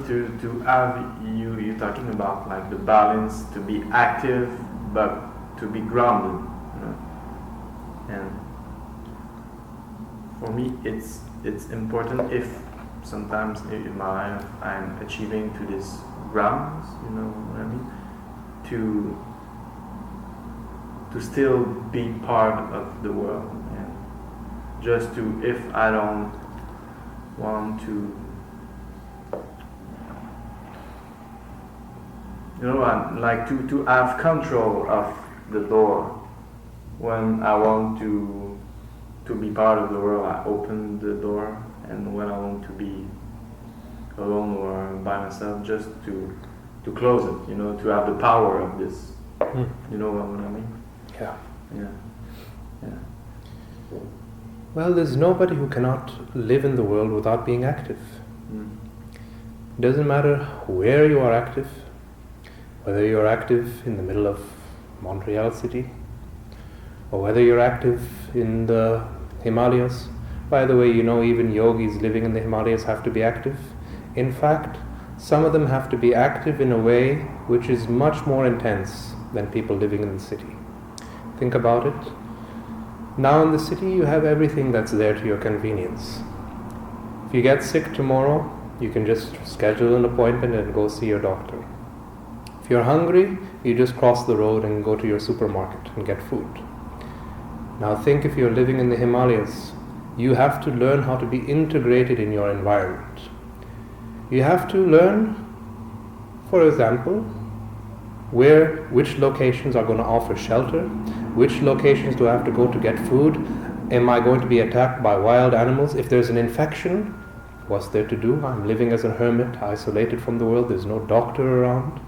to have you talking about like the balance to be active but to be grounded, you know? And for me it's important if sometimes in my life I'm achieving to this grounds, you know what I mean, to still be part of the world, and just to, if I don't want to, you know, I like to have control of the door. When I want to be part of the world, I open the door, and when I want to be alone or by myself, just to close it, you know, to have the power of this. You know what I mean? Yeah. Well, there's nobody who cannot live in the world without being active. It doesn't matter where you are active, whether you're active in the middle of Montreal city, or whether you're active in the Himalayas. By the way, you know, even yogis living in the Himalayas have to be active. In fact, some of them have to be active in a way which is much more intense than people living in the city. Think about it. Now in the city you have everything that's there to your convenience. If you get sick tomorrow, you can just schedule an appointment and go see your doctor. If you're hungry, you just cross the road and go to your supermarket and get food. Now think, if you're living in the Himalayas, you have to learn how to be integrated in your environment. You have to learn, for example, which locations are going to offer shelter, which locations do I have to go to get food, am I going to be attacked by wild animals, if there's an infection, what's there to do? I'm living as a hermit, isolated from the world, there's no doctor around.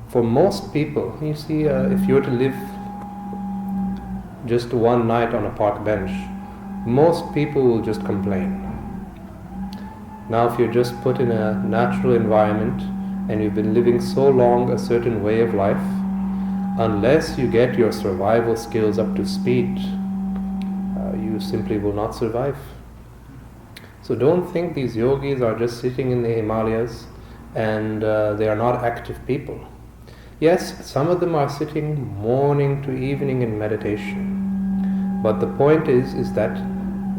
For most people, you see, if you were to live just one night on a park bench, most people will just complain. Now if you're just put in a natural environment and you've been living so long a certain way of life, unless you get your survival skills up to speed, you simply will not survive. So don't think these yogis are just sitting in the Himalayas and they are not active people. Yes, some of them are sitting morning to evening in meditation, but the point is that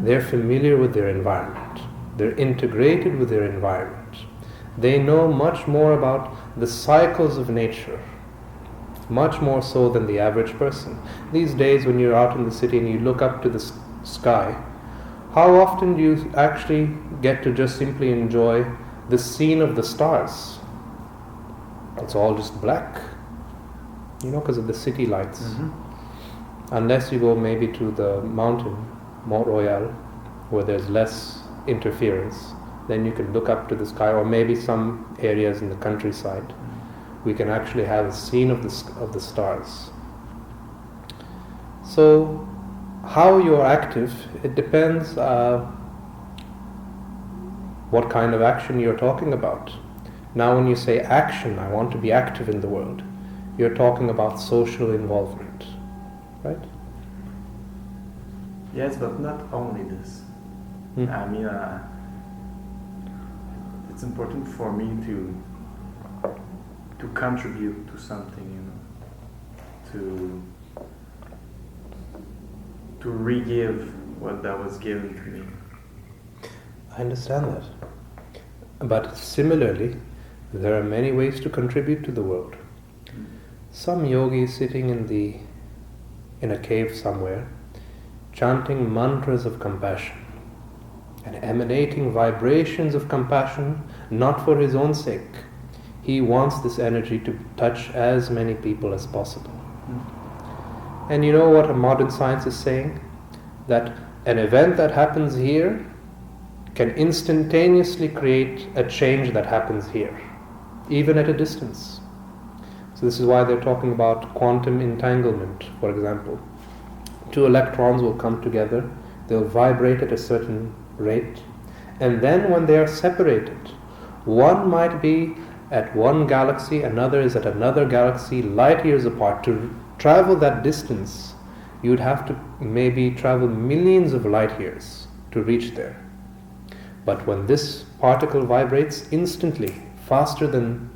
they're familiar with their environment. They're integrated with their environment. They know much more about the cycles of nature, much more so than the average person. These days when you're out in the city and you look up to the sky, how often do you actually get to just simply enjoy the scene of the stars? It's all just black, you know, because of the city lights. Unless you go maybe to the mountain, Mont Royal, where there's less interference, then you can look up to the sky, or maybe some areas in the countryside. We can actually have a scene of the stars. So, how you are active, it depends what kind of action you're talking about. Now when you say action, I want to be active in the world, you're talking about social involvement, right? Yes, but not only this. I mean, it's important for me to contribute to something, you know, to re-give what that was given to me. I understand that. But similarly, there are many ways to contribute to the world. Some yogi sitting in a cave somewhere, chanting mantras of compassion and emanating vibrations of compassion, not for his own sake. He wants this energy to touch as many people as possible. And you know what a modern science is saying? That an event that happens here can instantaneously create a change that happens here, even at a distance. So this is why they're talking about quantum entanglement, for example. Two electrons will come together, they'll vibrate at a certain rate, and then when they are separated, one might be at one galaxy, another is at another galaxy, light years apart. To travel that distance, you'd have to maybe travel millions of light years to reach there. But when this particle vibrates instantly, faster than,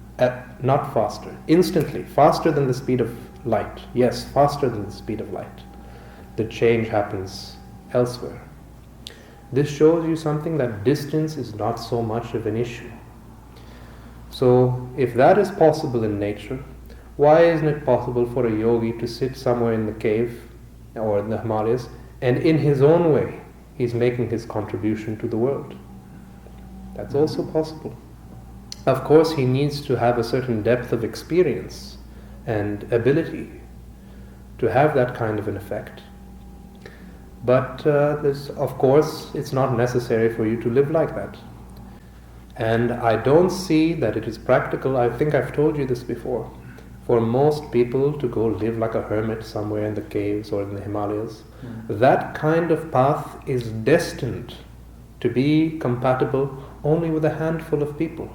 not faster, instantly, faster than the speed of light. Yes, faster than the speed of light. The change happens elsewhere. This shows you something, that distance is not so much of an issue. So, if that is possible in nature, why isn't it possible for a yogi to sit somewhere in the cave or in the Himalayas, and in his own way, he's making his contribution to the world? That's also possible. Of course, he needs to have a certain depth of experience and ability to have that kind of an effect. But of course, it's not necessary for you to live like that. And I don't see that it is practical. I think I've told you this before. For most people to go live like a hermit somewhere in the caves or in the Himalayas, that kind of path is destined to be compatible only with a handful of people.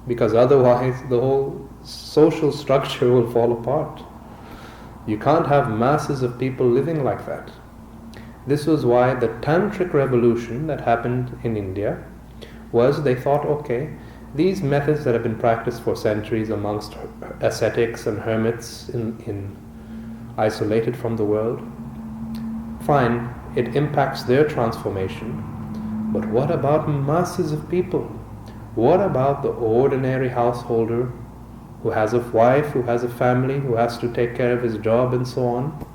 Because otherwise the whole social structure will fall apart. You can't have masses of people living like that. This was why the Tantric revolution that happened in India was, they thought, okay, these methods that have been practiced for centuries amongst ascetics and hermits in isolated from the world, fine, it impacts their transformation. But what about masses of people? What about the ordinary householder who has a wife, who has a family, who has to take care of his job and so on?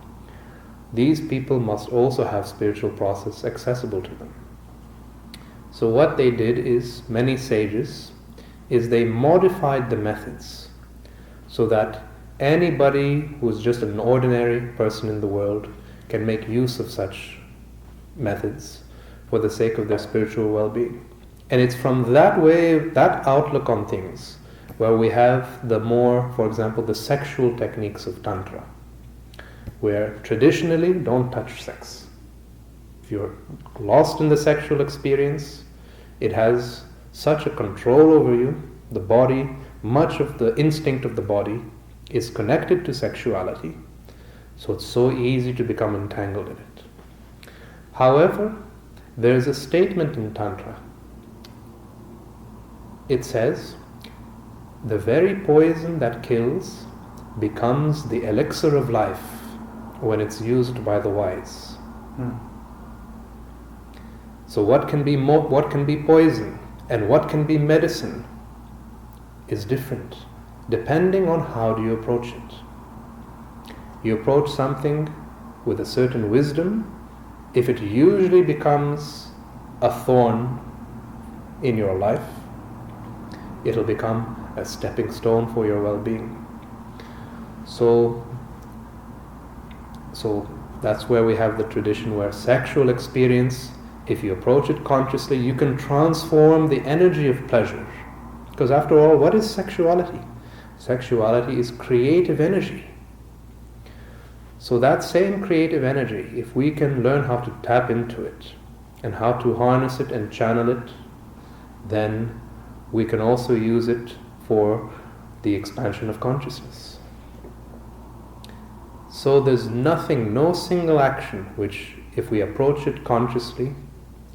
These people must also have spiritual process accessible to them. So what they did is, many sages, is they modified the methods so that anybody who's just an ordinary person in the world can make use of such methods for the sake of their spiritual well-being. And it's from that way, that outlook on things, where we have the more, for example, the sexual techniques of Tantra, where traditionally, don't touch sex. If you're lost in the sexual experience, it has such a control over you. The body, much of the instinct of the body is connected to sexuality, so it's so easy to become entangled in it. However, there is a statement in Tantra. It says, the very poison that kills becomes the elixir of life when it's used by the wise. So what can be poison and what can be medicine is different, depending on how do you approach it. You approach something with a certain wisdom. If it usually becomes a thorn in your life, it'll become a stepping stone for your well-being. So that's where we have the tradition where sexual experience, if you approach it consciously, you can transform the energy of pleasure. Because after all, what is sexuality? Sexuality is creative energy. So that same creative energy, if we can learn how to tap into it and how to harness it and channel it, then we can also use it for the expansion of consciousness. So there's nothing, no single action which, if we approach it consciously,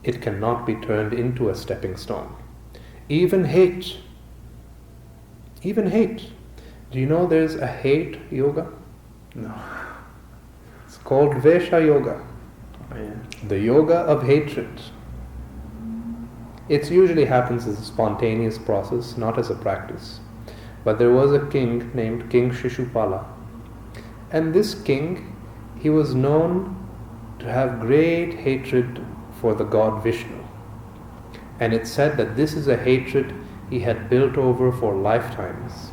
it cannot be turned into a stepping stone. Even hate. Do you know there's a hate yoga? No. It's called Vesha Yoga. Oh, yeah. The yoga of hatred. It usually happens as a spontaneous process, not as a practice. But there was a king named King Shishupala. And this king, he was known to have great hatred for the god Vishnu. And it's said that this is a hatred he had built over for lifetimes.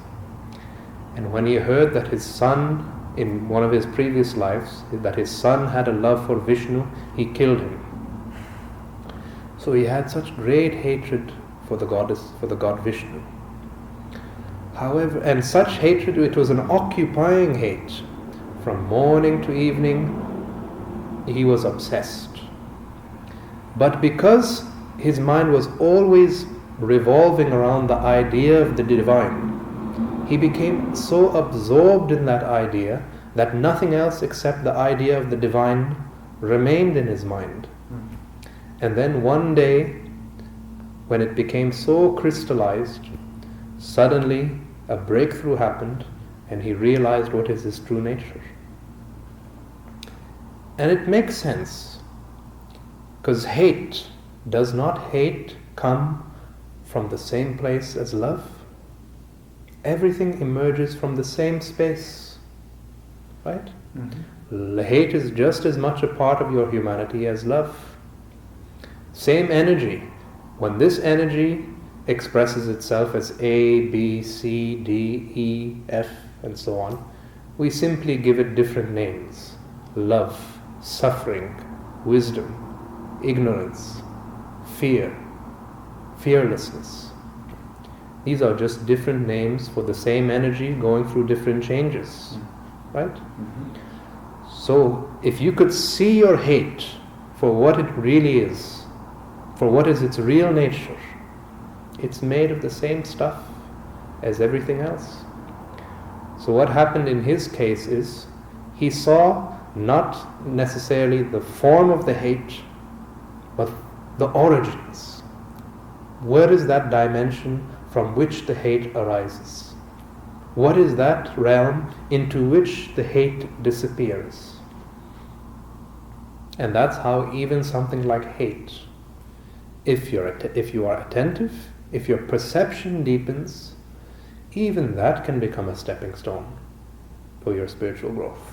And when he heard that his son, in one of his previous lives, that his son had a love for Vishnu, he killed him. So he had such great hatred for the god Vishnu. However, and such hatred, it was an occupying hate. From morning to evening, he was obsessed. But because his mind was always revolving around the idea of the divine, he became so absorbed in that idea that nothing else except the idea of the divine remained in his mind. And then one day, when it became so crystallized, suddenly a breakthrough happened and he realized what is his true nature. And it makes sense, because does not hate come from the same place as love? Everything emerges from the same space, right? Mm-hmm. Hate is just as much a part of your humanity as love. Same energy. When this energy expresses itself as A, B, C, D, E, F, and so on, we simply give it different names. Love, suffering, wisdom, ignorance, fear, fearlessness. These are just different names for the same energy going through different changes, right? Mm-hmm. So if you could see your hate for what it really is, for what is its real nature, it's made of the same stuff as everything else. So what happened in his case is, he saw not necessarily the form of the hate, but the origins. Where is that dimension from which the hate arises? What is that realm into which the hate disappears? And that's how even something like hate, if you are attentive, if your perception deepens, even that can become a stepping stone for your spiritual growth.